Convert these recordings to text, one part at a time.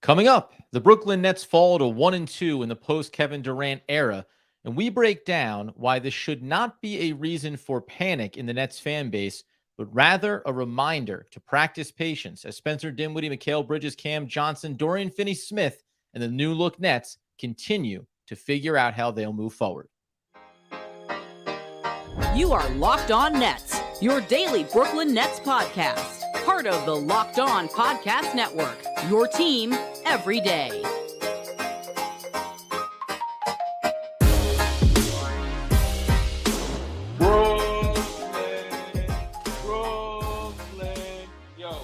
Coming up, the Brooklyn Nets fall to 1-2 in the post-Kevin Durant era, and we break down why this should not be a reason for panic in the Nets fan base, but rather a reminder to practice patience as Spencer Dinwiddie, Mikal Bridges, Cam Johnson, Dorian Finney-Smith, and the new-look Nets continue to figure out how they'll move forward. You are Locked On Nets, your daily Brooklyn Nets podcast. Part of the Locked On Podcast Network, your team every day. Brooklyn, yo.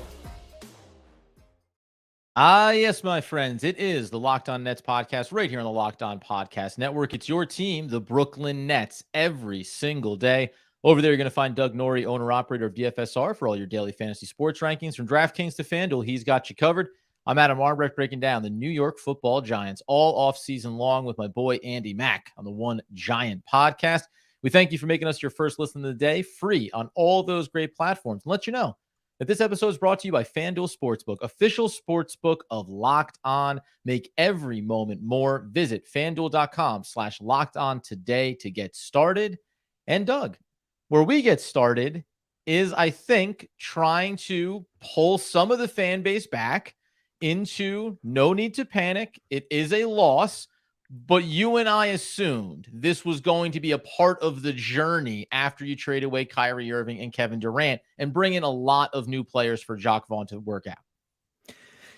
Yes, my friends, it is the Locked On Nets podcast right here on the Locked On Podcast Network. It's your team, the Brooklyn Nets, every single day. Over there, you're going to find Doug Norrie, owner-operator of DFSR, for all your daily fantasy sports rankings. From DraftKings to FanDuel, he's got you covered. I'm Adam Armbrecht, breaking down the New York Football Giants all off-season long with my boy Andy Mack on the One Giant podcast. We thank you for making us your first listen of the day, free on all those great platforms. And let you know that this episode is brought to you by FanDuel Sportsbook, official sportsbook of Locked On. Make every moment more. Visit FanDuel.com/LockedOn today to get started. And Doug, where we get started is, I think, trying to pull some of the fan base back into no need to panic. It is a loss, but you and I assumed this was going to be a part of the journey after you trade away Kyrie Irving and Kevin Durant and bring in a lot of new players for Jacques Vaughn to work out.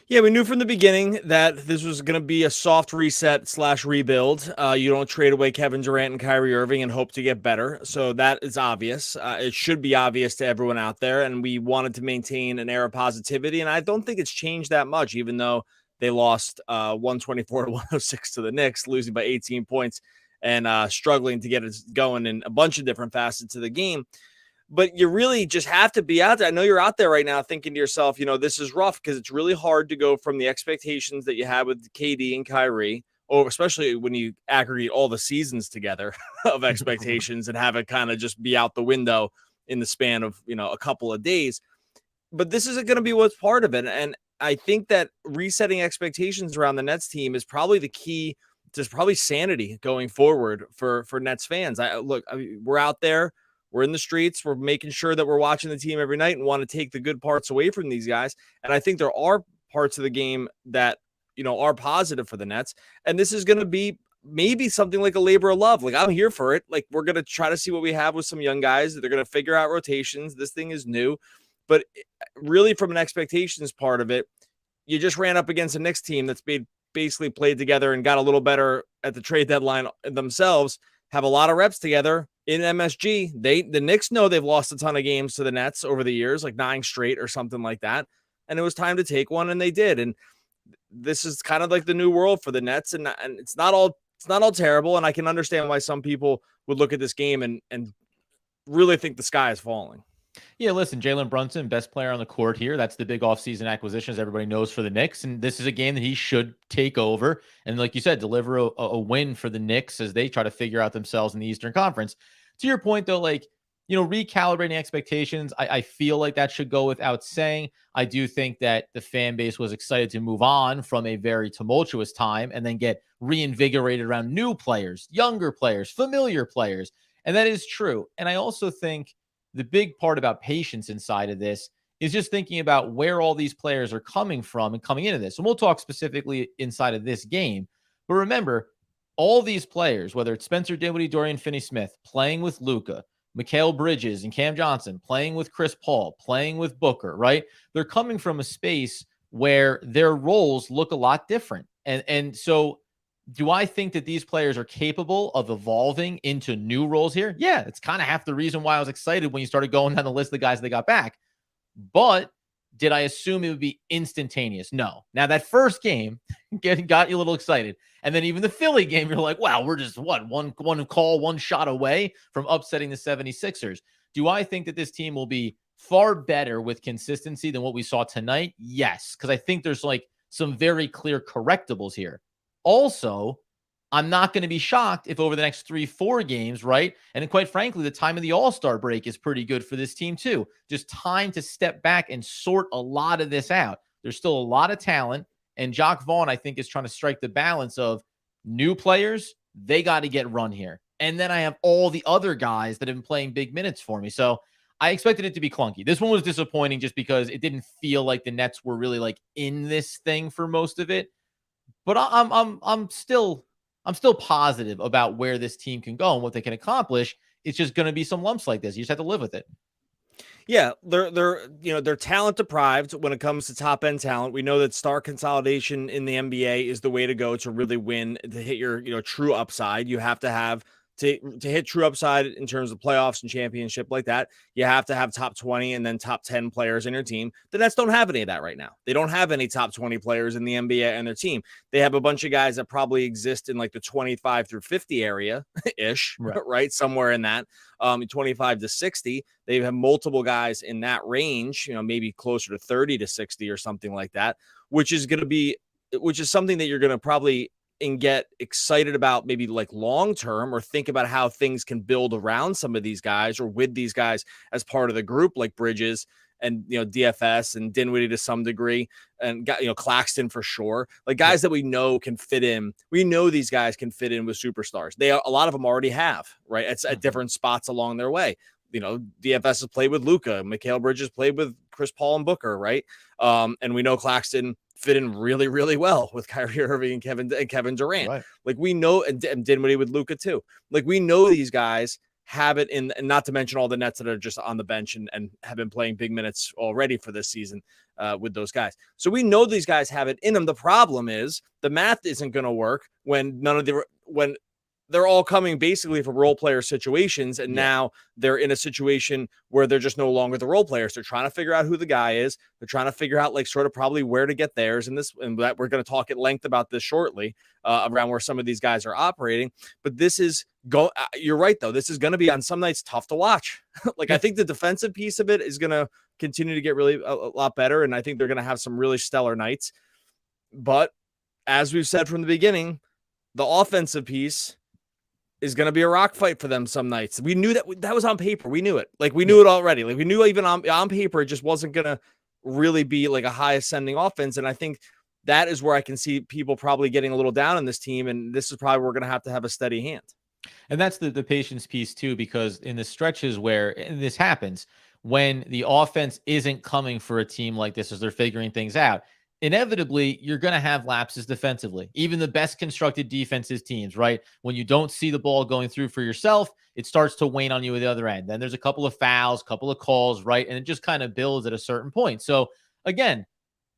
Yeah, we knew from the beginning that this was going to be a soft reset / rebuild. You don't trade away Kevin Durant and Kyrie Irving and hope to get better. So that is obvious. It should be obvious to everyone out there. And we wanted to maintain an air of positivity. And I don't think it's changed that much, even though they lost 124 to 106 to the Knicks, losing by 18 points and struggling to get it going in a bunch of different facets of the game. But you really just have to be out there. I know you're out there right now thinking to yourself, this is rough because it's really hard to go from the expectations that you had with KD and Kyrie, or especially when you aggregate all the seasons together of expectations and have it kind of just be out the window in the span of, a couple of days. But this isn't going to be what's part of it. And I think that resetting expectations around the Nets team is probably the key to probably sanity going forward for Nets fans. We're out there. We're in the streets. We're making sure that we're watching the team every night and want to take the good parts away from these guys. And I think there are parts of the game that, are positive for the Nets. And this is going to be maybe something like a labor of love. Like, I'm here for it. Like, we're going to try to see what we have with some young guys. They're going to figure out rotations. This thing is new. But really, from an expectations part of it, you just ran up against a Knicks team that's basically played together and got a little better at the trade deadline themselves, have a lot of reps together in MSG. The Knicks know they've lost a ton of games to the Nets over the years, like 9 straight or something like that. And it was time to take one, and they did. And this is kind of like the new world for the Nets. And it's not all terrible. And I can understand why some people would look at this game and really think the sky is falling. Yeah, listen, Jalen Brunson, best player on the court here. That's the big offseason acquisition, as everybody knows, for the Knicks. And this is a game that he should take over. And like you said, deliver a win for the Knicks as they try to figure out themselves in the Eastern Conference. To your point, though, recalibrating expectations, I feel like that should go without saying. I do think that the fan base was excited to move on from a very tumultuous time and then get reinvigorated around new players, younger players, familiar players. And that is true. And I also think the big part about patience inside of this is just thinking about where all these players are coming from and coming into this. And we'll talk specifically inside of this game. But remember, all these players, whether it's Spencer Dinwiddie, Dorian Finney-Smith, playing with Luka, Mikal Bridges and Cam Johnson, playing with Chris Paul, playing with Booker, right? They're coming from a space where their roles look a lot different. And so do I think that these players are capable of evolving into new roles here? Yeah, it's kind of half the reason why I was excited when you started going down the list of the guys they got back. But did I assume it would be instantaneous? No. Now, that first game got you a little excited. And then even the Philly game, you're like, wow, we're just, one call, one shot away from upsetting the 76ers. Do I think that this team will be far better with consistency than what we saw tonight? Yes, because I think there's some very clear correctables here. Also, I'm not going to be shocked if over the next 3-4 games, right? And quite frankly, the time of the All-Star break is pretty good for this team too. Just time to step back and sort a lot of this out. There's still a lot of talent. And Jacque Vaughn, I think, is trying to strike the balance of new players. They got to get run here. And then I have all the other guys that have been playing big minutes for me. So I expected it to be clunky. This one was disappointing just because it didn't feel like the Nets were really like in this thing for most of it. But I'm still positive about where this team can go and what they can accomplish. It's just going to be some lumps like this. You just have to live with it. Yeah, they're talent deprived when it comes to top end talent. We know that star consolidation in the NBA is the way to go to really win, to hit your true upside. You have to have to hit true upside in terms of playoffs and championship like that. You have to have top 20 and then top 10 players in your team. The Nets don't have any of that right now. They don't have any top 20 players in the NBA and their team. They have a bunch of guys that probably exist in like the 25 through 50 area ish, right? Somewhere in that 25 to 60. They have multiple guys in that range, maybe closer to 30 to 60 or something like that, which is something that you're going to probably and get excited about, maybe like long term, or think about how things can build around some of these guys or with these guys as part of the group, like Bridges and DFS and Dinwiddie to some degree, and Claxton for sure, like guys that we know can fit in. We know these guys can fit in with superstars. A lot of them already have, right? It's at different spots along their way. DFS has played with Luka, Mikal Bridges played with Chris Paul and Booker, right? And we know Claxton fit in really, really well with Kyrie Irving and Kevin Durant. Right. Like we know, and Dinwiddie with Luka too. Like we know these guys have it in, and not to mention all the Nets that are just on the bench and have been playing big minutes already for this season with those guys. So we know these guys have it in them. The problem is the math isn't going to work when they're all coming basically from role player situations. And now they're in a situation where they're just no longer the role players. They're trying to figure out who the guy is. They're trying to figure out like sort of probably where to get theirs and that we're going to talk at length about this shortly around where some of these guys are operating. But you're right though. This is going to be on some nights tough to watch. I think the defensive piece of it is going to continue to get really a lot better. And I think they're going to have some really stellar nights. But as we've said from the beginning, the offensive piece is going to be a rock fight for them some nights. We knew that was on paper. We knew it. Like we knew it already. Like we knew even on paper, it just wasn't going to really be like a high ascending offense. And I think that is where I can see people probably getting a little down on this team. And this is probably where we're going to have a steady hand. And that's the patience piece too, because in the stretches where this happens, when the offense isn't coming for a team like this as they're figuring things out, inevitably, you're going to have lapses defensively. Even the best constructed defenses teams, right? When you don't see the ball going through for yourself, it starts to wane on you at the other end. Then there's a couple of fouls, couple of calls, right? And it just kind of builds at a certain point. So again,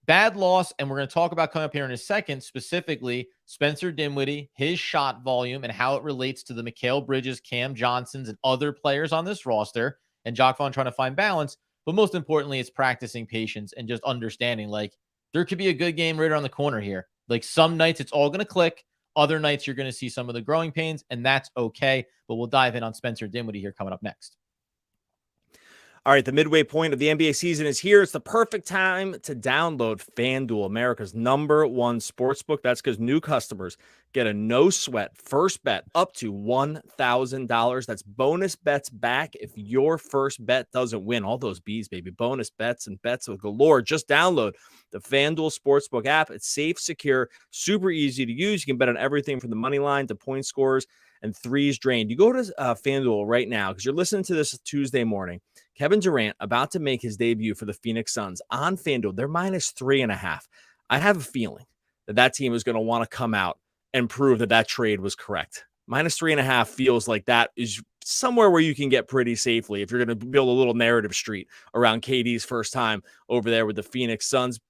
bad loss. And we're going to talk about coming up here in a second, specifically Spencer Dinwiddie, his shot volume and how it relates to the Mikal Bridges, Cam Johnsons, and other players on this roster, and Jacque Vaughn trying to find balance. But most importantly, it's practicing patience and just understanding like, there could be a good game right around the corner here. Like some nights it's all going to click. Other nights you're going to see some of the growing pains, and that's okay. But we'll dive in on Spencer Dinwiddie here coming up next. All right, the midway point of the NBA season is here. It's the perfect time to download FanDuel, America's #1 sportsbook. That's because new customers get a no-sweat first bet up to $1,000. That's bonus bets back if your first bet doesn't win. All those B's, baby. Bonus bets and bets with galore. Just download the FanDuel Sportsbook app. It's safe, secure, super easy to use. You can bet on everything from the money line to point scores and threes drained. You go to FanDuel right now because you're listening to this Tuesday morning. Kevin Durant about to make his debut for the Phoenix Suns on FanDuel. They're -3.5. I have a feeling that team is going to want to come out and prove that trade was correct. -3.5 feels like that is somewhere where you can get pretty safely if you're going to build a little narrative street around KD's first time over there with the Phoenix Suns.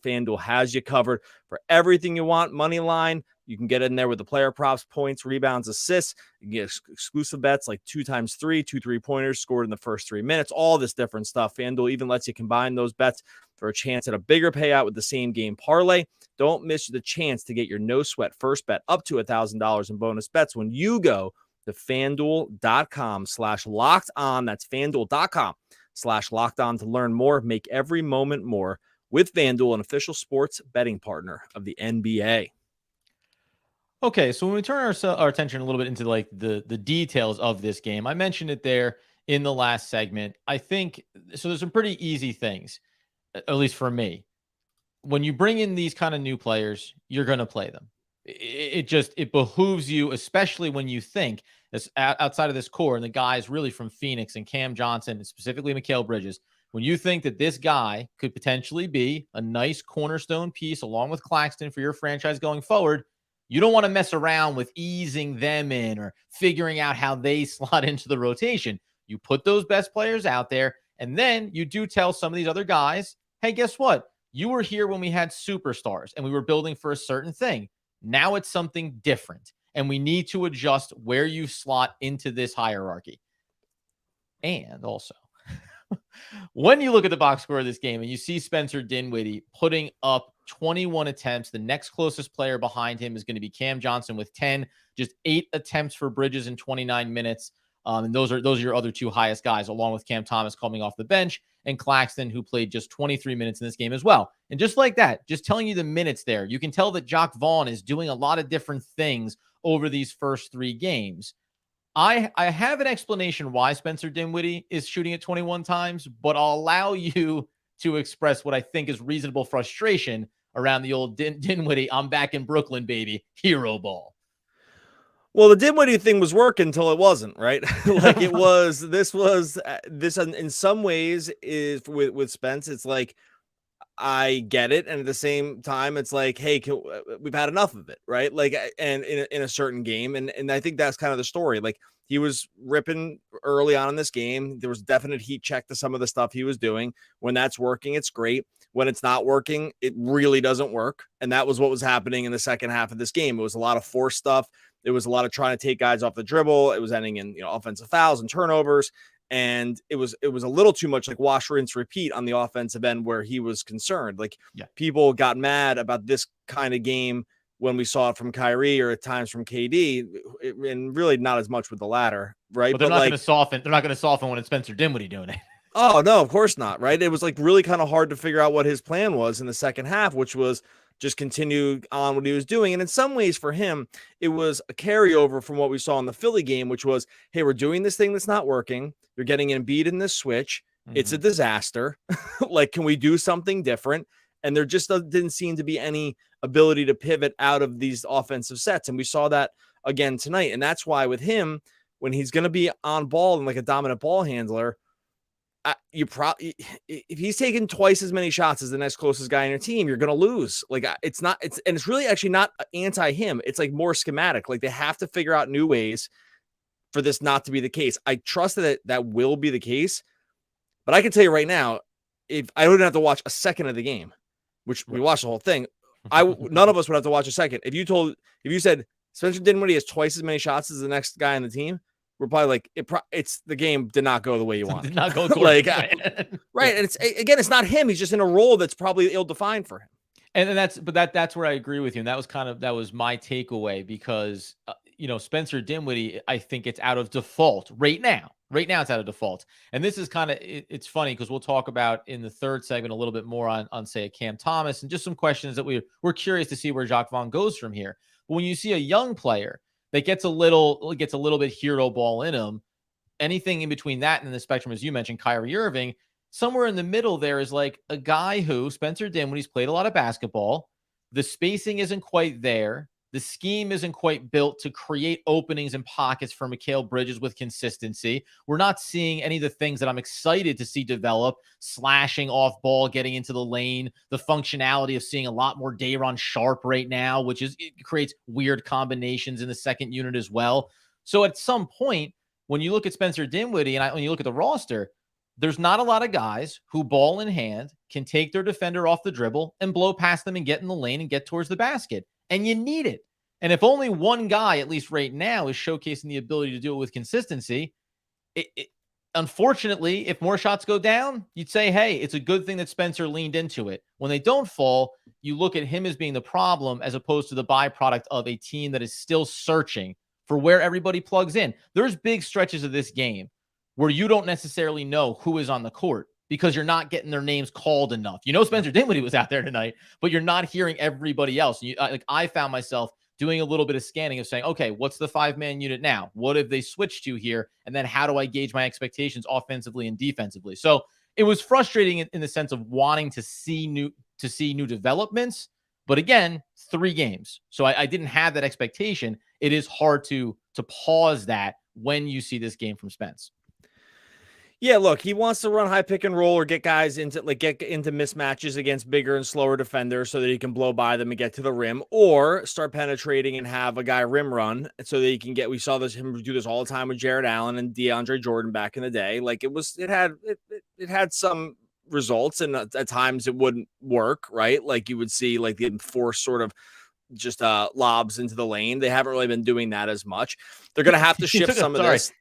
FanDuel has you covered for everything you want. Money line, you can get in there with the player props, points, rebounds, assists. You can get exclusive bets like 2x3, 2 3-pointers scored in the first 3 minutes, all this different stuff. FanDuel even lets you combine those bets for a chance at a bigger payout with the same game parlay. Don't miss the chance to get your no-sweat first bet up to $1,000 in bonus bets when you go to FanDuel.com/locked-on. That's FanDuel.com/locked-on to learn more. Make every moment more with FanDuel, an official sports betting partner of the NBA. Okay, so when we turn our attention a little bit into like the details of this game, I mentioned it there in the last segment. I think so. There's some pretty easy things, at least for me. when you bring in these kind of new players, you're going to play them. It behooves you, especially when you think this outside of this core and the guys really from Phoenix and Cam Johnson and specifically Mikal Bridges, when you think that this guy could potentially be a nice cornerstone piece along with Claxton for your franchise going forward, you don't want to mess around with easing them in or figuring out how they slot into the rotation. You put those best players out there, and then you do tell some of these other guys, hey, guess what? You were here when we had superstars and we were building for a certain thing. Now it's something different, and we need to adjust where you slot into this hierarchy. And also, when you look at the box score of this game and you see Spencer Dinwiddie putting up 21 attempts, the next closest player behind him is going to be Cam Johnson with 10, just 8 attempts for Bridges in 29 minutes. And those are your other two highest guys, along with Cam Thomas coming off the bench and Claxton, who played just 23 minutes in this game as well. And just like that, just telling you the minutes there, you can tell that Jock Vaughn is doing a lot of different things over these first 3 games. I have an explanation why Spencer Dinwiddie is shooting at 21 times, but I'll allow you to express what I think is reasonable frustration around the old Dinwiddie, I'm back in Brooklyn, baby, hero ball. Well, the Dinwiddie thing was working until it wasn't, right? Like this in some ways is with Spence. It's like, I get it. And at the same time, it's like, hey, we've had enough of it, right? Like, and in a certain game. And I think that's kind of the story. Like, he was ripping early on in this game. There was definite heat check to some of the stuff he was doing. When that's working, it's great. When it's not working, it really doesn't work. And that was what was happening in the second half of this game. It was a lot of force stuff. It was a lot of trying to take guys off the dribble. It was ending in, offensive fouls and turnovers. And it was a little too much like wash, rinse, repeat on the offensive end where he was concerned. Like, people got mad about this kind of game when we saw it from Kyrie or at times from KD, and really not as much with the latter, right? But they're not going to soften. They're not going to soften when it's Spencer Dinwiddie doing it. Oh no, of course not. Right. It was like really kind of hard to figure out what his plan was in the second half, which was just continue on what he was doing. And in some ways for him, it was a carryover from what we saw in the Philly game, which was, hey, we're doing this thing that's not working. You're getting Embiid in this switch. It's a disaster. Like, can we do something different? And there just didn't seem to be any ability to pivot out of these offensive sets. And we saw that again tonight. And that's why with him, when he's going to be on ball and like a dominant ball handler, if he's taking twice as many shots as the next closest guy on your team, you're going to lose. Like, it's really actually not anti him. It's like more schematic. Like, they have to figure out new ways for this not to be the case. I trust that will be the case, but I can tell you right now, if I wouldn't have to watch a second of the game, which we watched the whole thing, none of us would have to watch a second. If you said Spencer Dinwiddie has twice as many shots as the next guy on the team, we're probably like, it's the game did not go the way you want. Did not go like, right. And it's not him. He's just in a role that's probably ill-defined for him. And that's where I agree with you. And that was my takeaway because, Spencer Dinwiddie, I think it's out of default right now. Right now it's out of default. And this is kind of, it's funny because we'll talk about in the third segment a little bit more on say Cam Thomas and just some questions that we're curious to see where Jacques Vaughn goes from here. But when you see a young player that gets a little bit hero ball in him, anything in between that and the spectrum, as you mentioned, Kyrie Irving, somewhere in the middle there is like a guy who Spencer Dinwiddie's played a lot of basketball. The spacing isn't quite there. The scheme isn't quite built to create openings and pockets for Mikal Bridges with consistency. We're not seeing any of the things that I'm excited to see develop, slashing off ball, getting into the lane, the functionality of seeing a lot more Day'Ron Sharpe right now, it creates weird combinations in the second unit as well. So at some point, when you look at Spencer Dinwiddie when you look at the roster, there's not a lot of guys who ball in hand can take their defender off the dribble and blow past them and get in the lane and get towards the basket. And you need it. And if only one guy, at least right now, is showcasing the ability to do it with consistency, unfortunately, if more shots go down, you'd say, hey, it's a good thing that Spencer leaned into it. When they don't fall, you look at him as being the problem as opposed to the byproduct of a team that is still searching for where everybody plugs in. There's big stretches of this game where you don't necessarily know who is on the court because you're not getting their names called enough. Spencer Dinwiddie was out there tonight, but you're not hearing everybody else. I found myself doing a little bit of scanning of saying, okay, what's the 5-man unit now? What have they switched to here? And then how do I gauge my expectations offensively and defensively? So it was frustrating in the sense of wanting to see to see new developments. But again, 3 games. So I didn't have that expectation. It is hard to pause that when you see this game from Spence. Yeah, look, he wants to run high pick and roll or get guys into mismatches against bigger and slower defenders so that he can blow by them and get to the rim, or start penetrating and have a guy rim run so that he can get. We saw him do this all the time with Jared Allen and DeAndre Jordan back in the day. Like it had some results, and at times it wouldn't work, right? Like you would see like the enforced sort of just lobs into the lane. They haven't really been doing that as much. They're going to have to shift some of this.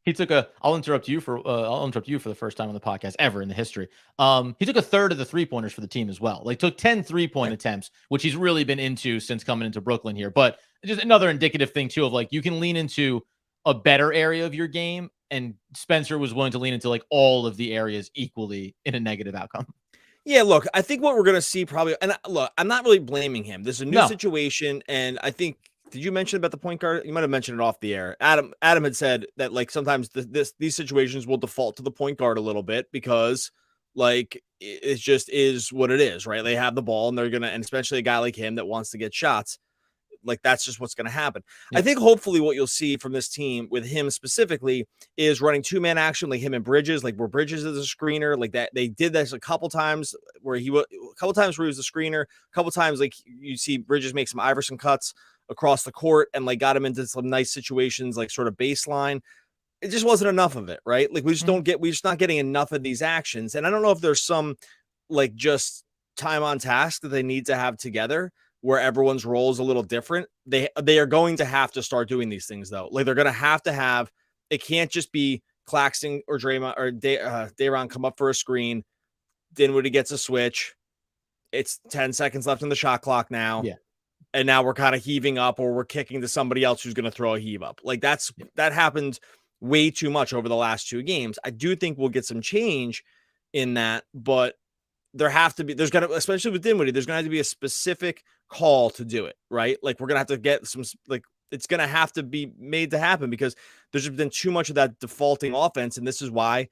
I'll interrupt you for the first time on the podcast ever in the history. He took a third of the 3-pointers for the team as well. Like took 10 3-point attempts, which he's really been into since coming into Brooklyn here. But just another indicative thing too of like, you can lean into a better area of your game, and Spencer was willing to lean into like all of the areas equally in a negative outcome. Yeah, look, I think what we're going to see probably, and look, I'm not really blaming him. This is a new situation, and I think, did you mention about the point guard? You might have mentioned it off the air. Adam had said that like sometimes these situations will default to the point guard a little bit because like it just is what it is, right? They have the ball and and especially a guy like him that wants to get shots. Like that's just what's going to happen. Yeah. I think hopefully what you'll see from this team with him specifically is running 2-man action, like him and Bridges, like where Bridges is a screener, like that. They did this a couple times where he was the screener, a couple times like you see Bridges make some Iverson cuts across the court and like got him into some nice situations, like sort of baseline. It just wasn't enough of it, right? Like we're just not getting enough of these actions. And I don't know if there's some like just time on task that they need to have together, where everyone's role is a little different. They are going to have to start doing these things though. Like they're going to have, it can't just be Claxton or Draymond or Day'Ron come up for a screen. Dinwiddie gets a switch. It's 10 seconds left in the shot clock now. Yeah. And now we're kind of heaving up, or we're kicking to somebody else who's going to throw a heave up. Like that happened way too much over the last 2 games. I do think we'll get some change in that, but especially with Dinwiddie, there's going to have to be a specific call to do it, right? Like we're going to have to get some, like it's going to have to be made to happen because there's just been too much of that defaulting offense. And this is why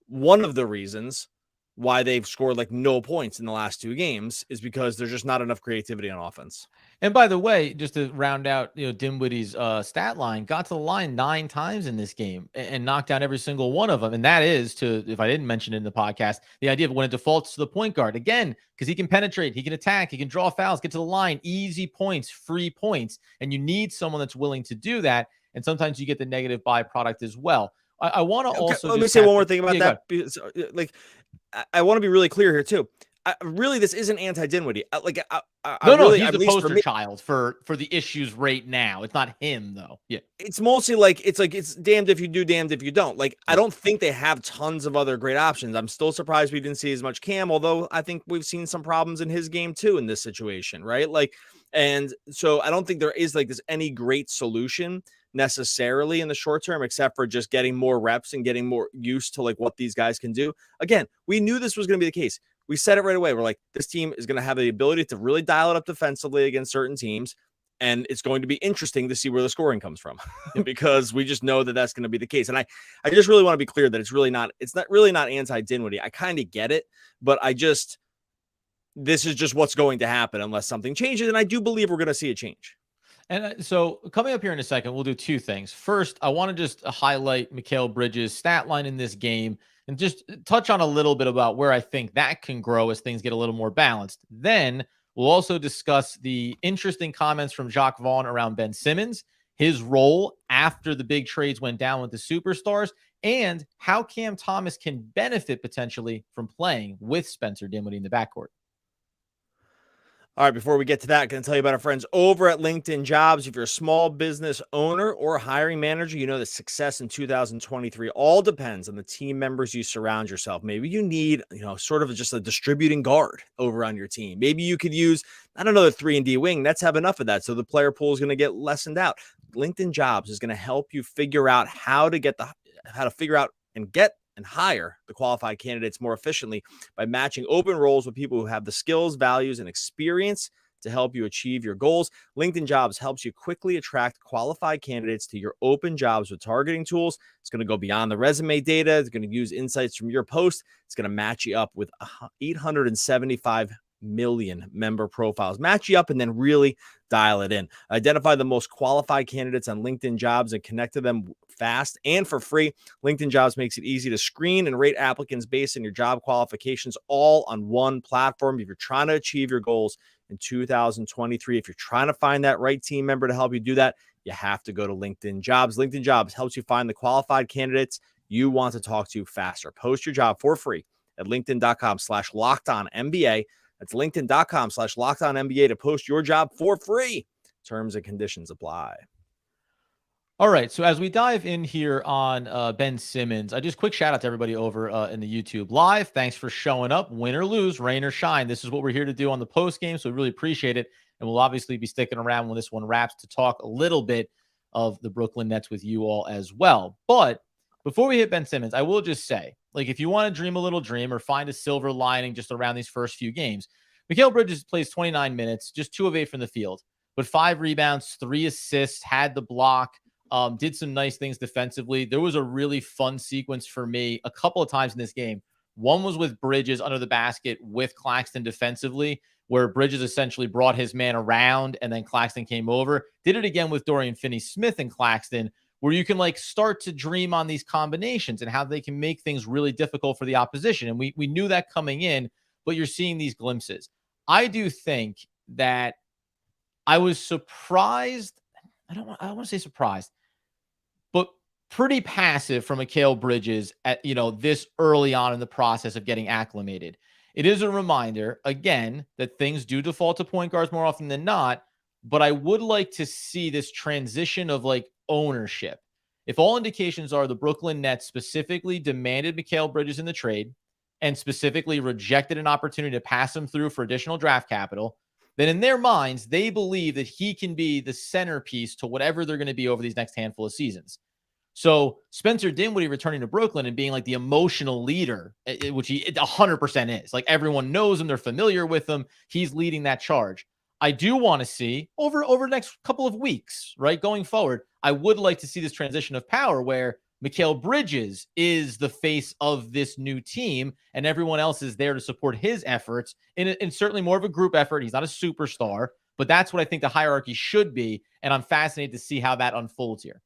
one of the reasons why they've scored like no points in the last 2 games is because there's just not enough creativity on offense. And by the way, just to round out, Dinwiddie's stat line, got to the line 9 times in this game and knocked down every single one of them. And that is if I didn't mention it in the podcast, the idea of when it defaults to the point guard again, because he can penetrate, he can attack, he can draw fouls, get to the line, easy points, free points. And you need someone that's willing to do that. And sometimes you get the negative byproduct as well. I want to also let me say one more thing about that. Like, I want to be really clear here too. Really, this isn't anti-Dinwiddie. He's the poster child for the issues right now. It's not him though. Yeah, it's mostly it's damned if you do, damned if you don't. Like, I don't think they have tons of other great options. I'm still surprised we didn't see as much Cam, although I think we've seen some problems in his game too in this situation, right? Like, and so I don't think there is like this any great solution necessarily in the short term, except for just getting more reps and getting more used to like what these guys can do. Again, we knew this was going to be the case. We said it right away. We're like, this team is going to have the ability to really dial it up defensively against certain teams. And it's going to be interesting to see where the scoring comes from because we just know that that's going to be the case. And I just really want to be clear that it's not really anti-Dinwiddie. I kind of get it, but this is just what's going to happen unless something changes. And I do believe we're going to see a change. And so coming up here in a second, we'll do 2 things. First, I want to just highlight Mikal Bridges' stat line in this game and just touch on a little bit about where I think that can grow as things get a little more balanced. Then we'll also discuss the interesting comments from Jacques Vaughn around Ben Simmons, his role after the big trades went down with the superstars, and how Cam Thomas can benefit potentially from playing with Spencer Dinwiddie in the backcourt. All right, before we get to that, I'm going to tell you about our friends over at LinkedIn Jobs. If you're a small business owner or hiring manager, you know that success in 2023 all depends on the team members you surround yourself. Maybe you need, sort of just a distributing guard over on your team. Maybe you could use, another 3-and-D wing. Let's have enough of that. So the player pool is going to get lessened out. LinkedIn Jobs is going to help you figure out how to figure out and get and hire the qualified candidates more efficiently by matching open roles with people who have the skills, values, and experience to help you achieve your goals. LinkedIn Jobs helps you quickly attract qualified candidates to your open jobs with targeting tools. It's going to go beyond the resume data. It's going to use insights from your post. It's going to match you up with 875 million member profiles. Match you up and then really dial it in. Identify the most qualified candidates on LinkedIn Jobs and connect to them fast and for free. LinkedIn Jobs makes it easy to screen and rate applicants based on your job qualifications, all on one platform. If you're trying to achieve your goals in 2023, if you're trying to find that right team member to help you do that, you have to go to LinkedIn Jobs. LinkedIn Jobs helps you find the qualified candidates you want to talk to faster. Post your job for free at linkedin.com/lockedonnba. That's linkedin.com/lockedonnba to post your job for free. Terms and conditions apply. All right. So as we dive in here on Ben Simmons, I just quick shout out to everybody over in the YouTube live. Thanks for showing up. Win or lose, rain or shine. This is what we're here to do on the post game. So we really appreciate it. And we'll obviously be sticking around when this one wraps to talk a little bit of the Brooklyn Nets with you all as well. But before we hit Ben Simmons, I will just say, like, if you want to dream a little dream or find a silver lining just around these first few games, Mikal Bridges plays 29 minutes, just 2 of 8 from the field, but 5 rebounds, 3 assists, had the block, did some nice things defensively. There was a really fun sequence for me a couple of times in this game. One was with Bridges under the basket with Claxton defensively, where Bridges essentially brought his man around and then Claxton came over. Did it again with Dorian Finney-Smith and Claxton, where you can like start to dream on these combinations and how they can make things really difficult for the opposition. And we knew that coming in, but you're seeing these glimpses. I do think that I was surprised. I don't want to say surprised, but pretty passive from Mikal Bridges at, this early on in the process of getting acclimated. It is a reminder, again, that things do default to point guards more often than not, but I would like to see this transition of like ownership. If all indications are the Brooklyn Nets specifically demanded Mikal Bridges in the trade and specifically rejected an opportunity to pass him through for additional draft capital, then in their minds, they believe that he can be the centerpiece to whatever they're going to be over these next handful of seasons. So Spencer Dinwiddie returning to Brooklyn and being like the emotional leader, which he 100% is. Like everyone knows him, they're familiar with him. He's leading that charge. I do want to see over the next couple of weeks, right, going forward, I would like to see this transition of power where Mikal Bridges is the face of this new team and everyone else is there to support his efforts in certainly more of a group effort. He's not a superstar, but that's what I think the hierarchy should be. And I'm fascinated to see how that unfolds here.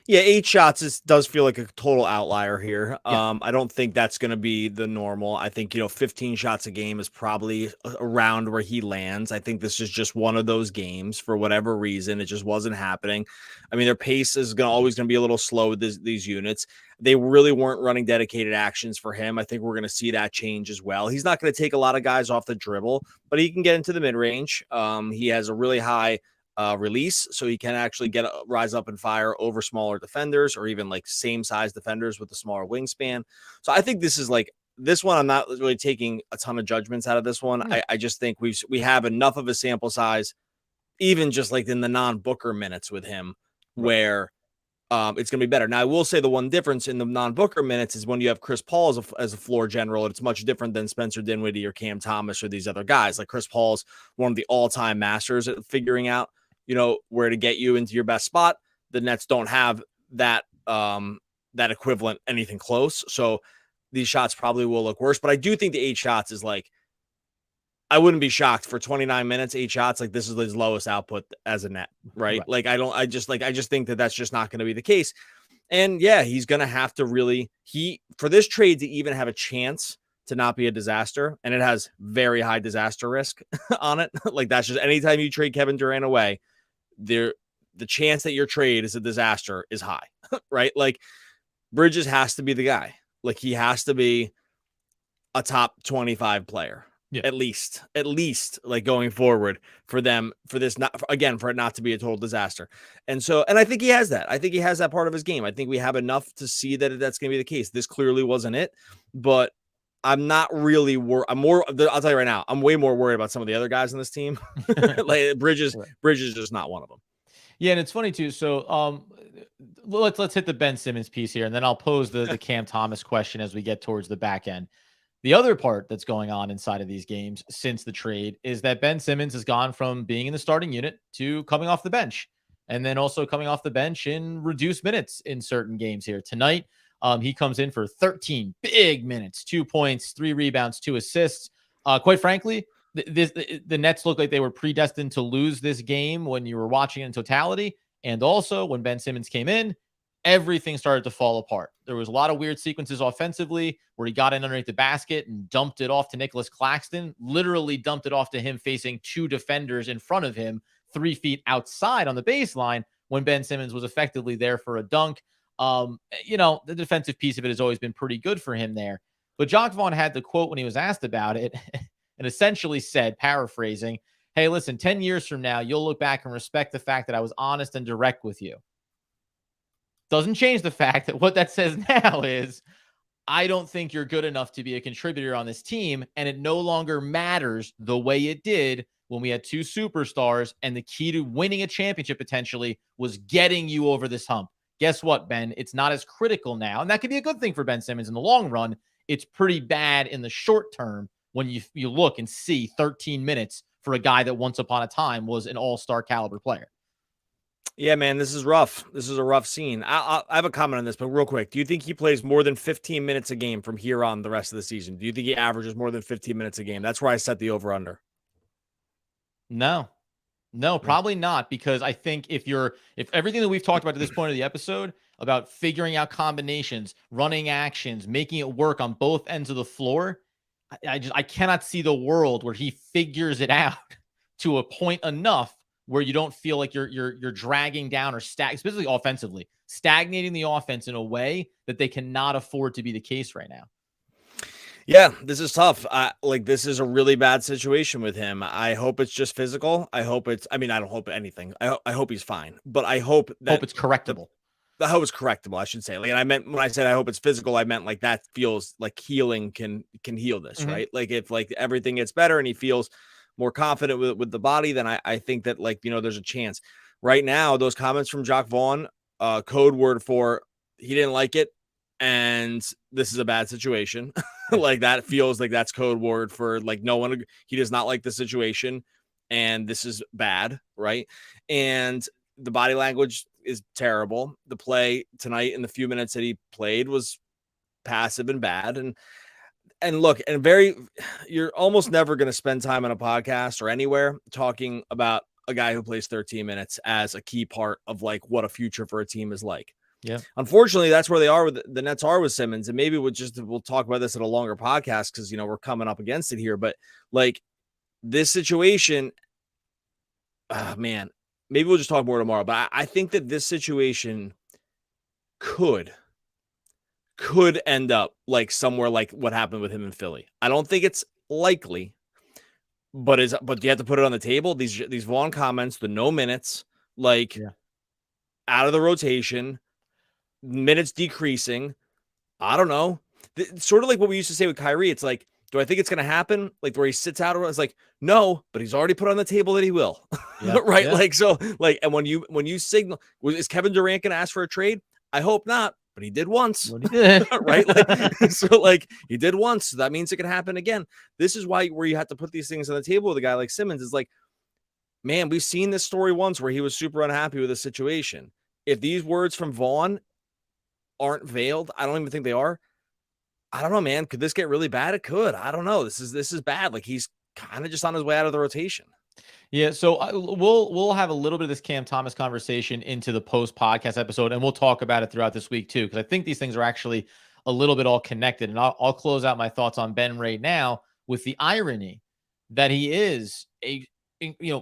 Yeah, 8 shots does feel like a total outlier here. Yeah. I don't think that's going to be the normal. I think, 15 shots a game is probably around where he lands. I think this is just one of those games for whatever reason. It just wasn't happening. I mean, their pace is always going to be a little slow with these units. They really weren't running dedicated actions for him. I think we're going to see that change as well. He's not going to take a lot of guys off the dribble, but he can get into the mid-range. He has a really high release, so he can actually rise up and fire over smaller defenders or even like same size defenders with a smaller wingspan. So I think this is like this one. I'm not really taking a ton of judgments out of this one. I just think we have enough of a sample size, even just like in the non-Booker minutes with him, where it's going to be better. Now, I will say the one difference in the non-Booker minutes is when you have Chris Paul as a floor general, it's much different than Spencer Dinwiddie or Cam Thomas or these other guys. Like Chris Paul's one of the all-time masters at figuring out, where to get you into your best spot. The Nets don't have that equivalent anything close. So these shots probably will look worse. But I do think the 8 shots is like, I wouldn't be shocked for 29 minutes, 8 shots. Like this is his lowest output as a net, right? Like I just think that that's just not going to be the case. And yeah, he's going to have to really, for this trade to even have a chance to not be a disaster, and it has very high disaster risk on it. Like that's just anytime you trade Kevin Durant away, the chance that your trade is a disaster is high, right? Like Bridges has to be the guy. Like he has to be a top 25 player. Yeah. At least like going forward for it not to be a total disaster. And I think he has that. I think he has that part of his game. I think we have enough to see that that's going to be the case. This clearly wasn't it, but I'm not really worried. I'll tell you right now, I'm way more worried about some of the other guys on this team. Like Bridges is just not one of them. Yeah, and it's funny too. So let's hit the Ben Simmons piece here, and then I'll pose the Cam Thomas question as we get towards the back end. The other part that's going on inside of these games since the trade is that Ben Simmons has gone from being in the starting unit to coming off the bench, and then also coming off the bench in reduced minutes in certain games here. Tonight, he comes in for 13 big minutes, 2 points, 3 rebounds, 2 assists. Quite frankly, the Nets look like they were predestined to lose this game when you were watching it in totality. And also when Ben Simmons came in, everything started to fall apart. There was a lot of weird sequences offensively where he got in underneath the basket and dumped it off to Nicholas Claxton, literally dumped it off to him facing two defenders in front of him, 3 feet outside on the baseline when Ben Simmons was effectively there for a dunk. The defensive piece of it has always been pretty good for him there. But Jacques Vaughn had the quote when he was asked about it and essentially said, paraphrasing, hey, listen, 10 years from now, you'll look back and respect the fact that I was honest and direct with you. Doesn't change the fact that what that says now is, I don't think you're good enough to be a contributor on this team, and it no longer matters the way it did when we had two superstars, and the key to winning a championship potentially was getting you over this hump. Guess what, Ben? It's not as critical now, and that could be a good thing for Ben Simmons in the long run. It's pretty bad in the short term when you look and see 13 minutes for a guy that once upon a time was an all-star caliber player. Yeah, man, this is rough. This is a rough scene. I have a comment on this, but real quick. Do you think he plays more than 15 minutes a game from here on the rest of the season? Do you think he averages more than 15 minutes a game? That's where I set the over-under. No, probably not, because I think if everything that we've talked about to this point of the episode about figuring out combinations, running actions, making it work on both ends of the floor, I cannot see the world where he figures it out to a point enough where you don't feel like you're dragging down or especially offensively, stagnating the offense in a way that they cannot afford to be the case right now. Yeah, this is tough. This is a really bad situation with him. I hope it's just physical. I don't hope anything. I hope he's fine, but I hope it's correctable. I hope it's correctable, I should say. Like, and I meant when I said I hope it's physical, I meant like that feels like healing can heal this, Mm-hmm. right? Like if like everything gets better and he feels more confident with the body, then I think that there's a chance. Right now, those comments from Jacques Vaughn, code word for he didn't like it, and this is a bad situation. Like that feels like that's code word for like he does not like the situation, and this is bad, right? And the body language is terrible. The play tonight in the few minutes that he played was passive and bad, and look, you're almost never going to spend time on a podcast or anywhere talking about a guy who plays 13 minutes as a key part of like what a future for a team is like. Yeah. Unfortunately, that's where they are with the Nets are with Simmons. And maybe we'll talk about this at a longer podcast because, we're coming up against it here. But like this situation, man, maybe we'll just talk more tomorrow. But I think that this situation could end up like somewhere like what happened with him in Philly. I don't think it's likely, but you have to put it on the table. These Vaughn comments, the no minutes, out of the rotation, minutes decreasing. I don't know. It's sort of like what we used to say with Kyrie. It's like, do I think it's going to happen? Like where he sits out, it's like, no, but he's already put on the table that he will. Yeah, right. Yeah. And when you signal, is Kevin Durant going to ask for a trade? I hope not. But he did once, right? He did once. So that means it can happen again. This is where you have to put these things on the table with a guy like Simmons. Is like, man, we've seen this story once where he was super unhappy with the situation. If these words from Vaughn aren't veiled, I don't even think they are. I don't know, man. Could this get really bad? It could. I don't know. This is bad. Like he's kind of just on his way out of the rotation. Yeah, so we'll have a little bit of this Cam Thomas conversation into the post-podcast episode, and we'll talk about it throughout this week too, because I think these things are actually a little bit all connected. And I'll close out my thoughts on Ben right now with the irony that he is a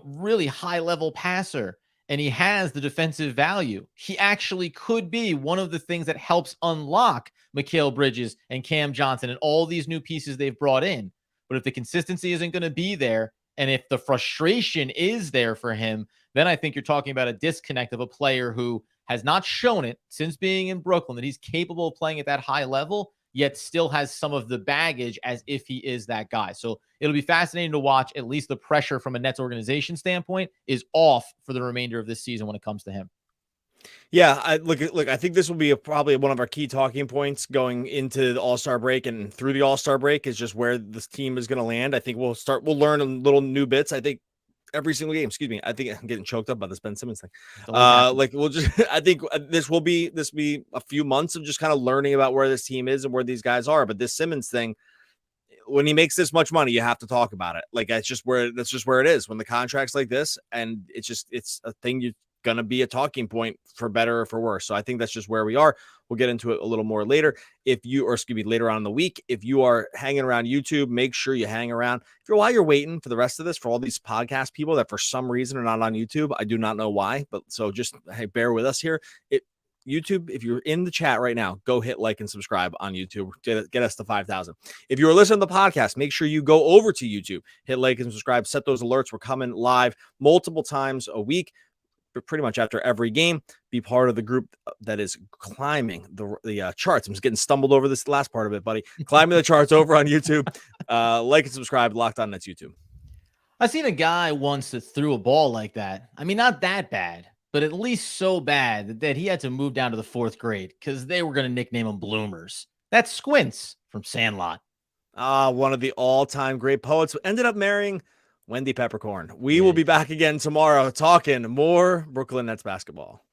really high-level passer, and he has the defensive value. He actually could be one of the things that helps unlock Mikal Bridges and Cam Johnson and all these new pieces they've brought in. But if the consistency isn't going to be there, and if the frustration is there for him, then I think you're talking about a disconnect of a player who has not shown it since being in Brooklyn that he's capable of playing at that high level, yet still has some of the baggage as if he is that guy. So it'll be fascinating to watch. At least the pressure from a Nets organization standpoint is off for the remainder of this season when it comes to him. Yeah, I think this will be probably one of our key talking points going into the All-Star break and through the All-Star break is just where this team is going to land. I think we'll learn a little new bits. I think every single game, I think I'm getting choked up by this Ben Simmons thing. I think this will be a few months of just kind of learning about where this team is and where these guys are. But this Simmons thing, when he makes this much money, you have to talk about it. Like that's just where it is when the contract's like this, and it's a thing you're gonna be a talking point for better or for worse. So I think that's just where we are. We'll get into it a little more later. Later on in the week, if you are hanging around YouTube, make sure you hang around. While you're waiting for the rest of this, for all these podcast people that for some reason are not on YouTube, I do not know why, but so just bear with us here. YouTube, if you're in the chat right now, go hit like and subscribe on YouTube. Get us to 5,000. If you are listening to the podcast, make sure you go over to YouTube, hit like and subscribe, set those alerts. We're coming live multiple times a week, but pretty much after every game. Be part of the group that is climbing the charts. I'm just getting stumbled over this last part of it, buddy. Climbing the charts over on YouTube. Like and subscribe. Locked On Nets YouTube. I seen a guy once that threw a ball like that. I mean, not that bad, but at least so bad that he had to move down to the 4th grade because they were going to nickname him Bloomers. That's Squints from Sandlot. One of the all-time great poets, ended up marrying Wendy Peppercorn. We will be back again tomorrow talking more Brooklyn Nets basketball.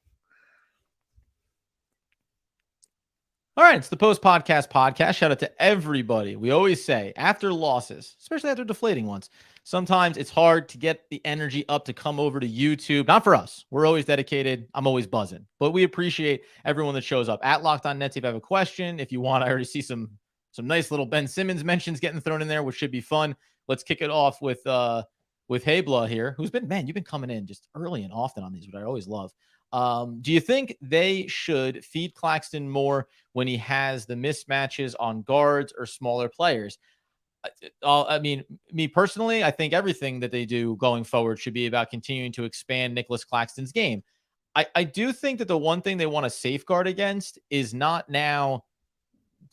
All right, it's the post-podcast podcast. Shout out to everybody. We always say after losses, especially after deflating ones, sometimes it's hard to get the energy up to come over to YouTube. Not for us. We're always dedicated. I'm always buzzing. But we appreciate everyone that shows up. At Locked On Nets, if you have a question, if you want, I already see some nice little Ben Simmons mentions getting thrown in there, which should be fun. Let's kick it off with Haybla here, who's been, man, you've been coming in just early and often on these, which I always love. Do you think they should feed Claxton more when he has the mismatches on guards or smaller players? I mean, me personally, I think everything that they do going forward should be about continuing to expand Nicholas Claxton's game. I do think that the one thing they want to safeguard against is not now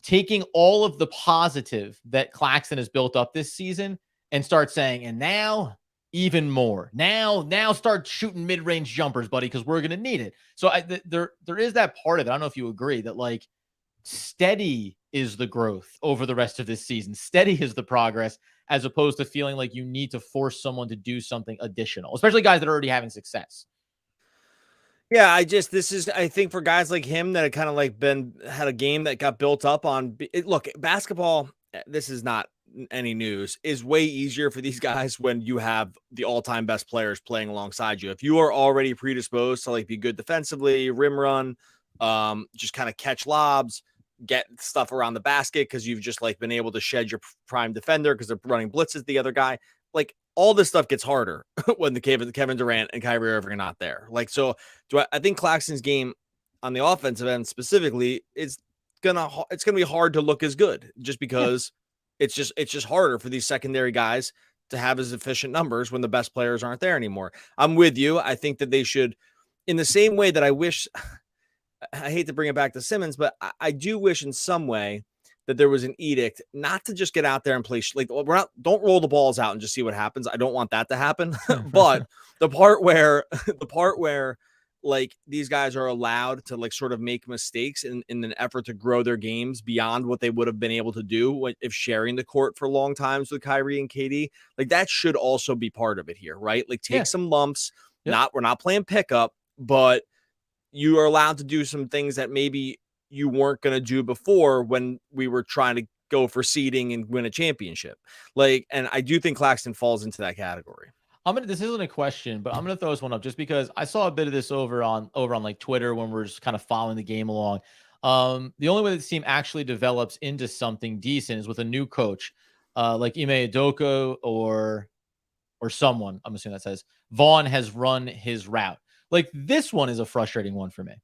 taking all of the positive that Claxton has built up this season and start saying, and now even more. Now start shooting mid-range jumpers, buddy, because we're going to need it. So there is that part of it. I don't know if you agree that like steady is the growth over the rest of this season. Steady is the progress, as opposed to feeling like you need to force someone to do something additional, especially guys that are already having success. Yeah, I think for guys like him that had kind of like had a game that got built up on look, basketball, this is not any news, is way easier for these guys when you have the all-time best players playing alongside you. If you are already predisposed to like be good defensively, rim run, just kind of catch lobs, get stuff around the basket because you've just like been able to shed your prime defender because they're running blitzes the other guy. Like all this stuff gets harder when the Kevin Durant and Kyrie Irving are not there. Like, so I think Claxton's game on the offensive end specifically it's gonna be hard to look as good just because it's just harder for these secondary guys to have as efficient numbers when the best players aren't there anymore. I'm with you. I think that they should, in the same way that I hate to bring it back to Simmons, but I do wish in some way that there was an edict not to just get out there and play. Like don't roll the balls out and just see what happens. I don't want that to happen. But the part where like these guys are allowed to like sort of make mistakes in an effort to grow their games beyond what they would have been able to do if sharing the court for long times with Kyrie and KD, like that should also be part of it here, right? Like take some lumps. Yep. We're not playing pickup, but you are allowed to do some things that maybe you weren't going to do before when we were trying to go for seeding and win a championship. Like, and I do think Claxton falls into that category. This isn't a question, but I'm going to throw this one up just because I saw a bit of this over on like Twitter when we're just kind of following the game along. The only way that the team actually develops into something decent is with a new coach, like Ime Udoka or someone, I'm assuming that says Vaughn has run his route. Like this one is a frustrating one for me.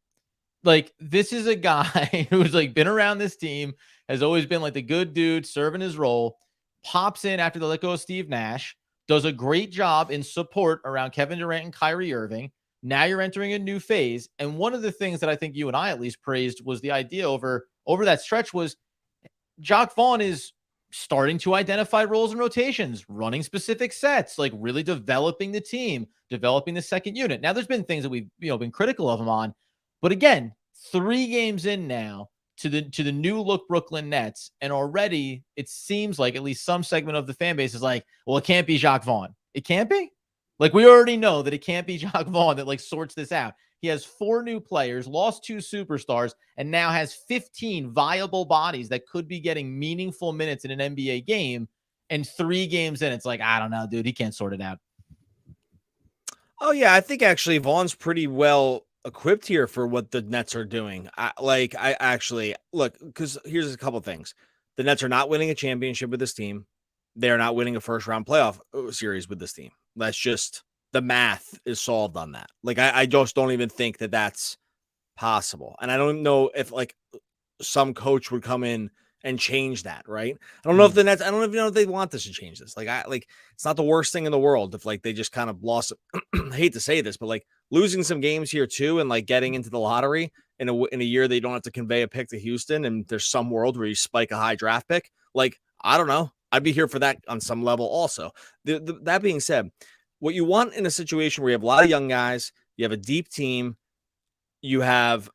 Like this is a guy who's like been around this team, has always been like the good dude serving his role, pops in after the let go of Steve Nash, does a great job in support around Kevin Durant and Kyrie Irving. Now you're entering a new phase. And one of the things that I think you and I at least praised was the idea over that stretch was Jacque Vaughn is starting to identify roles and rotations, running specific sets, like really developing the team, developing the second unit. Now there's been things that we've been critical of him on, but again, 3 games in now to the new look Brooklyn Nets, and already it seems like at least some segment of the fan base is like, well, it can't be Jacque Vaughn. It can't be. Like we already know that it can't be Jacque Vaughn that like sorts this out. He has 4 new players, lost 2 superstars, and now has 15 viable bodies that could be getting meaningful minutes in an NBA game. And 3 games in, it's like, I don't know, dude, he can't sort it out. Oh yeah, I think actually Vaughn's pretty well equipped here for what the Nets are doing. I actually look, because here's a couple things. The Nets are not winning a championship with this team. They are not winning a first round playoff series with this team. That's just the math is solved on that. Like I just don't even think that that's possible. And I don't know if like some coach would come in and change that, right? I don't know if the Nets, I don't even know if they want this to change this. Like it's not the worst thing in the world if like they just kind of lost. I hate to say this, but like losing some games here too, and like getting into the lottery in a year they don't have to convey a pick to Houston, and there's some world where you spike a high draft pick. Like I don't know, I'd be here for that on some level. Also, that being said, what you want in a situation where you have a lot of young guys, you have a deep team, you have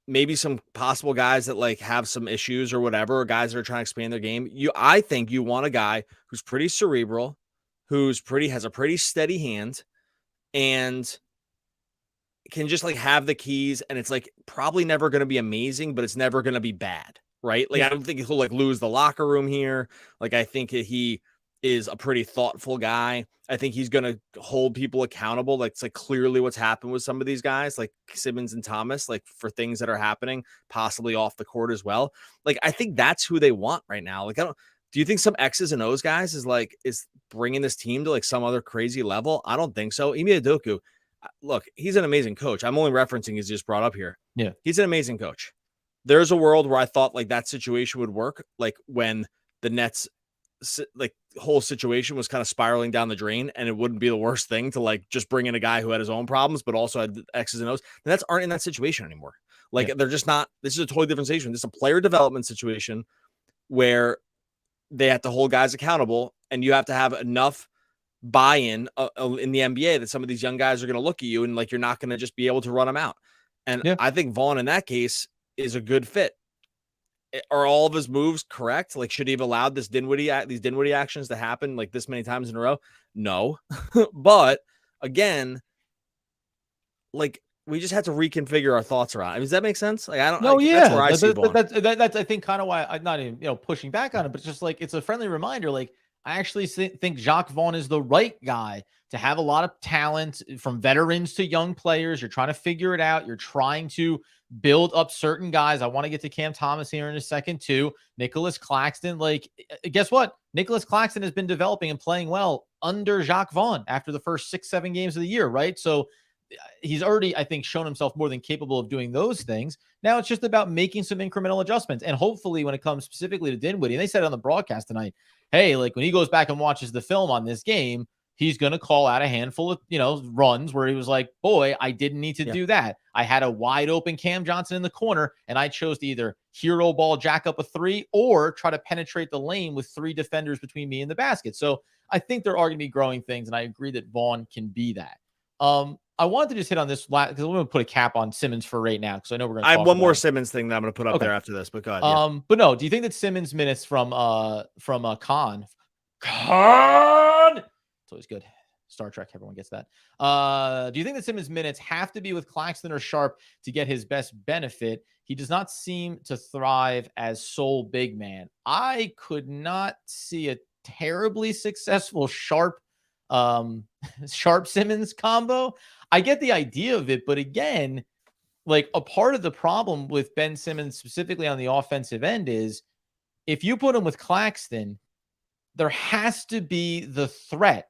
maybe some possible guys that like have some issues or whatever, or guys that are trying to expand their game. I think you want a guy who's pretty cerebral, has a pretty steady hand, and can just like have the keys. And it's like probably never going to be amazing, but it's never going to be bad, right? Like I don't think he'll like lose the locker room here. Like I think that he is a pretty thoughtful guy. I think he's going to hold people accountable. Like it's like clearly what's happened with some of these guys, like Simmons and Thomas, like for things that are happening possibly off the court as well. Like I think that's who they want right now. Like do you think some X's and O's guys is bringing this team to like some other crazy level? I don't think so. Ime Udoka, look, he's an amazing coach. I'm only referencing he's just brought up here. Yeah, he's an amazing coach. There's a world where I thought like that situation would work, like when the Nets like whole situation was kind of spiraling down the drain, and it wouldn't be the worst thing to like just bring in a guy who had his own problems but also had X's and O's. The Nets aren't in that situation anymore. Like they're just not. This is a totally different situation. This is a player development situation where they have to hold guys accountable, and you have to have enough buy-in in the NBA that some of these young guys are going to look at you and like you're not going to just be able to run them out. And I think Vaughn in that case is a good fit. Are all of his moves correct? Like, should he have allowed these Dinwiddie actions to happen like this many times in a row? No. But again, like we just had to reconfigure our thoughts around. I mean, does that make sense? Like, I don't know. Yeah. That's where I see Vaughn. That's I think kind of why I'm not even pushing back on it, but just like it's a friendly reminder. Like I actually think Jacques Vaughn is the right guy to have a lot of talent from veterans to young players. You're trying to figure it out. You're trying to build up certain guys. I want to get to Cam Thomas here in a second too. Nicholas Claxton, like guess what? Nicholas Claxton has been developing and playing well under Jacques Vaughn after the first 6-7 games of the year, right? So he's already, I think, shown himself more than capable of doing those things. Now it's just about making some incremental adjustments. And hopefully when it comes specifically to Dinwiddie, and they said on the broadcast tonight, hey, like when he goes back and watches the film on this game, he's going to call out a handful of, runs where he was like, boy, I didn't need to do that. I had a wide open Cam Johnson in the corner, and I chose to either hero ball, jack up a 3, or try to penetrate the lane with 3 defenders between me and the basket. So I think there are going to be growing things, and I agree that Vaughn can be that. I wanted to just hit on this because I'm going to put a cap on Simmons for right now because I know we're going to. I have one more Simmons thing that I'm going to put up there after this, but go ahead. But no, do you think that Simmons minutes from Khan? It's always good. Star Trek, everyone gets that. Do you think that Simmons' minutes have to be with Claxton or Sharp to get his best benefit? He does not seem to thrive as sole big man. I could not see a terribly successful Sharp Simmons combo. I get the idea of it, but again, like a part of the problem with Ben Simmons specifically on the offensive end is if you put him with Claxton, there has to be the threat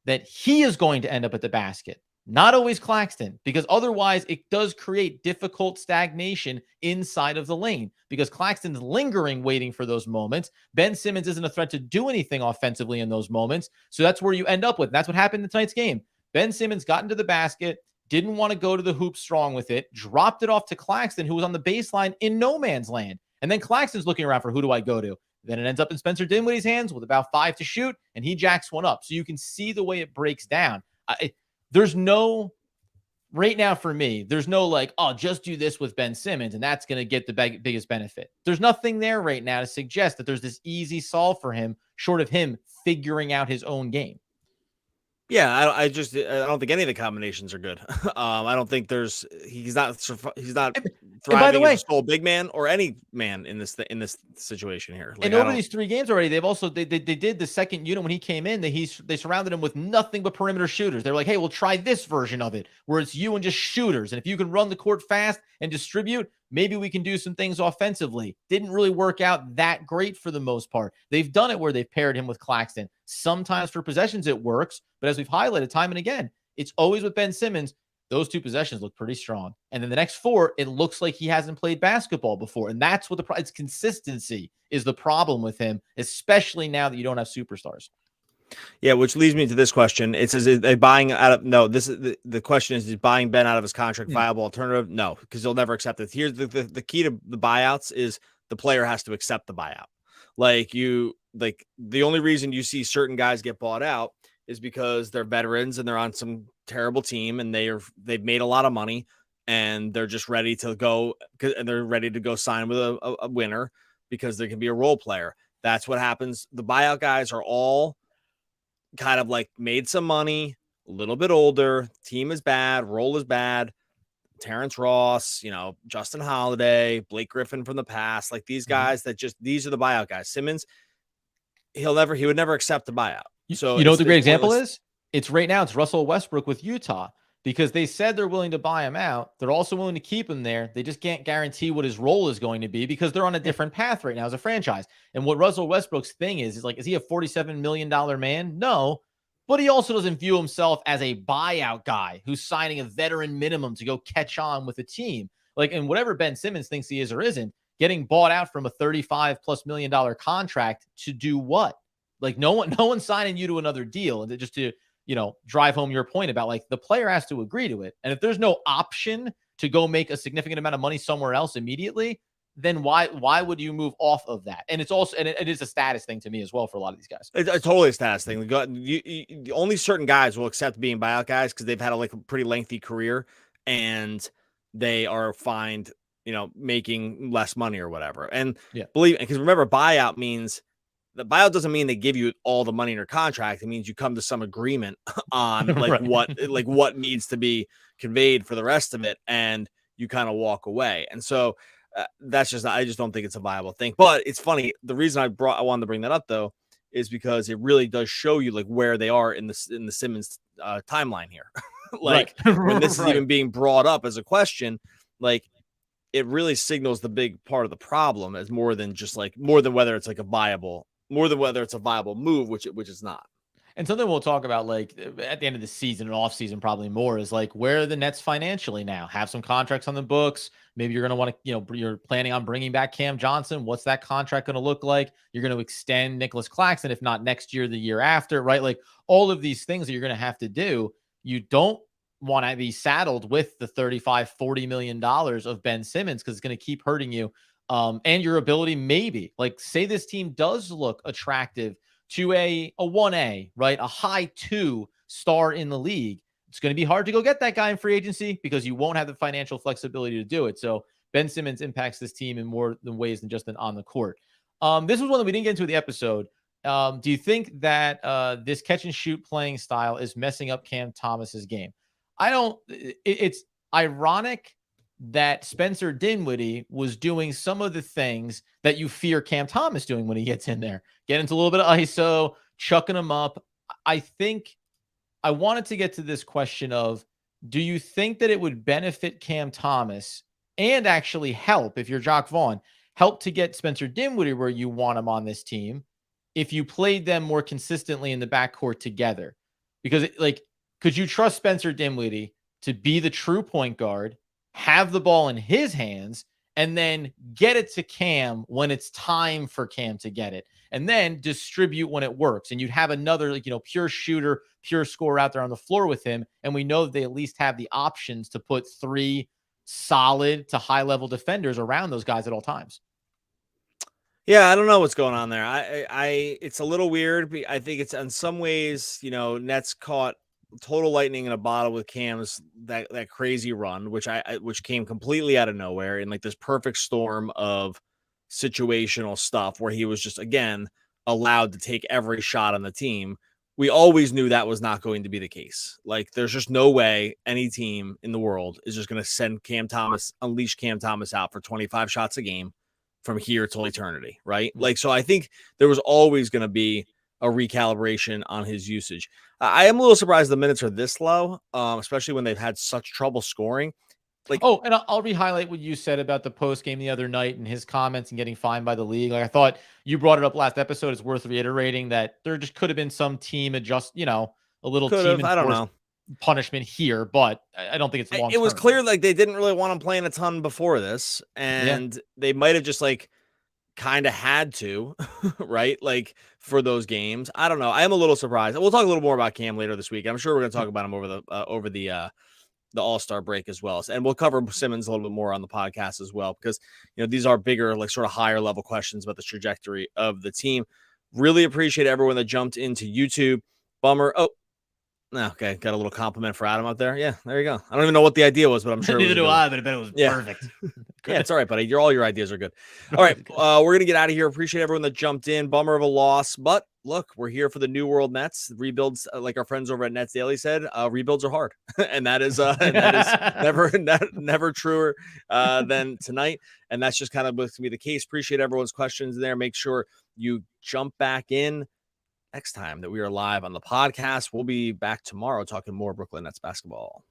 that he is going to end up at the basket, not always Claxton, because otherwise it does create difficult stagnation inside of the lane because Claxton's lingering, waiting for those moments. Ben Simmons isn't a threat to do anything offensively in those moments. So that's where you end up with. And that's what happened in tonight's game. Ben Simmons got into the basket, didn't want to go to the hoop strong with it, dropped it off to Claxton, who was on the baseline in no man's land. And then Claxton's looking around for who do I go to? Then it ends up in Spencer Dinwiddie's hands with about 5 to shoot, and he jacks one up. So you can see the way it breaks down. There's no, right now for me, there's no like, oh, just do this with Ben Simmons, and that's going to get the biggest benefit. There's nothing there right now to suggest that there's this easy solve for him, short of him figuring out his own game. Yeah, I don't think any of the combinations are good. I don't think he's not And by the thriving as a way, sole big man or any man in this situation here. Like and I over don't. these 3 games already, they've also they did the second unit when he came in. They surrounded him with nothing but perimeter shooters. They're like, hey, we'll try this version of it where it's you and just shooters. And if you can run the court fast and distribute, maybe we can do some things offensively. Didn't really work out that great for the most part. They've done it where they've paired him with Claxton. Sometimes for possessions it works, but as we've highlighted time and again, it's always with Ben Simmons. Those 2 possessions look pretty strong. And then the next 4, it looks like he hasn't played basketball before. And that's what it's consistency is the problem with him, especially now that you don't have superstars. Yeah, which leads me to this question. It says, is they buying out of, no, this is the question is buying Ben out of his contract viable alternative? No, because he'll never accept it. Here's the key to the buyouts is the player has to accept the buyout. Like the only reason you see certain guys get bought out is because they're veterans and they're on some terrible team and they've made a lot of money and they're just ready to go and they're ready to go sign with a winner because they can be a role player. That's what happens. The buyout guys are all kind of like made some money, a little bit older, team is bad, role is bad. Terrence Ross, Justin Holiday, Blake Griffin from the past, like these guys these are the buyout guys. Simmons, he would never accept the buyout. So you know what the great example is? It's right now. It's Russell Westbrook with Utah because they said they're willing to buy him out. They're also willing to keep him there. They just can't guarantee what his role is going to be because they're on a different path right now as a franchise. And what Russell Westbrook's thing is like, is he a $47 million man? No, but he also doesn't view himself as a buyout guy who's signing a veteran minimum to go catch on with a team. Like, and whatever Ben Simmons thinks he is or isn't, getting bought out from a $35+ million contract to do what? Like no one's signing you to another deal. And just to, drive home your point about like the player has to agree to it. And if there's no option to go make a significant amount of money somewhere else immediately, then why would you move off of that? And it's also, and it is a status thing to me as well for a lot of these guys. It's totally a status thing. Only certain guys will accept being buyout guys because they've had a pretty lengthy career and they are fined, making less money or whatever. And because remember, buyout means the buyout doesn't mean they give you all the money in your contract. It means you come to some agreement on what needs to be conveyed for the rest of it, and you kind of walk away. And so I just don't think it's a viable thing. But it's funny. The reason I wanted to bring that up though is because it really does show you like where they are in the Simmons timeline here. When this is even being brought up as a question, like it really signals the big part of the problem as more than whether it's a viable move, which it's not. And something we'll talk about like at the end of the season and off season probably more is like where are the Nets financially now? Have some contracts on the books. Maybe you're going to want to, you're planning on bringing back Cam Johnson. What's that contract going to look like? You're going to extend Nicholas Claxton, if not next year, the year after, right? Like all of these things that you're going to have to do. You don't want to be saddled with the $35-40 million of Ben Simmons because it's going to keep hurting you. And your ability, maybe like say this team does look attractive to a 1A, right? A high 2 star in the league. It's going to be hard to go get that guy in free agency because you won't have the financial flexibility to do it. So Ben Simmons impacts this team in more than ways than just on the court. This was one that we didn't get into the episode. Do you think that this catch and shoot playing style is messing up Cam Thomas's game? I don't. It's ironic that Spencer Dinwiddie was doing some of the things that you fear Cam Thomas doing when he gets in there. Get into a little bit of ISO, chucking him up. I think I wanted to get to this question of, do you think that it would benefit Cam Thomas and actually help, if you're Jacque Vaughn, help to get Spencer Dinwiddie where you want him on this team if you played them more consistently in the backcourt together? Because could you trust Spencer Dinwiddie to be the true point guard, have the ball in his hands, and then get it to Cam when it's time for Cam to get it, and then distribute when it works? And you'd have another, pure shooter, pure scorer out there on the floor with him. And we know that they at least have the options to put 3 solid to high level defenders around those guys at all times. Yeah, I don't know what's going on there. It's a little weird. I think it's in some ways, Nets caught total lightning in a bottle with Cam's that crazy run, which came completely out of nowhere in like this perfect storm of situational stuff where he was just again allowed to take every shot on the team, we always knew that was not going to be the case. Like, there's just no way any team in the world is just going to unleash Cam Thomas out for 25 shots a game from here till eternity, right? Like, so I think there was always going to be a recalibration on his usage. I am a little surprised the minutes are this low, especially when they've had such trouble scoring. And I'll re-highlight what you said about the post game the other night and his comments and getting fined by the league. Like, I thought you brought it up last episode. It's worth reiterating that there just could have been some team a little team I don't know, punishment here, but I don't think it's long. It was clear like they didn't really want him playing a ton before this, and they might have just like kind of had to, right? Like, for those games. I don't know. I am a little surprised. We'll talk a little more about Cam later this week. I'm sure we're going to talk about him over the All-Star break as well. And we'll cover Simmons a little bit more on the podcast as well, because, these are bigger, like sort of higher level questions about the trajectory of the team. Really appreciate everyone that jumped into YouTube. Bummer. Oh, okay. Got a little compliment for Adam out there. Yeah, there you go. I don't even know what the idea was, but I'm sure neither do I, but I bet it was perfect. Yeah, it's all right, buddy. All your ideas are good. All right, we're going to get out of here. Appreciate everyone that jumped in. Bummer of a loss, but look, we're here for the New World Nets. Rebuilds, like our friends over at Nets Daily said, rebuilds are hard. and that is never truer than tonight. And that's just kind of going to be the case. Appreciate everyone's questions there. Make sure you jump back in next time that we are live on the podcast. We'll be back tomorrow talking more Brooklyn Nets basketball.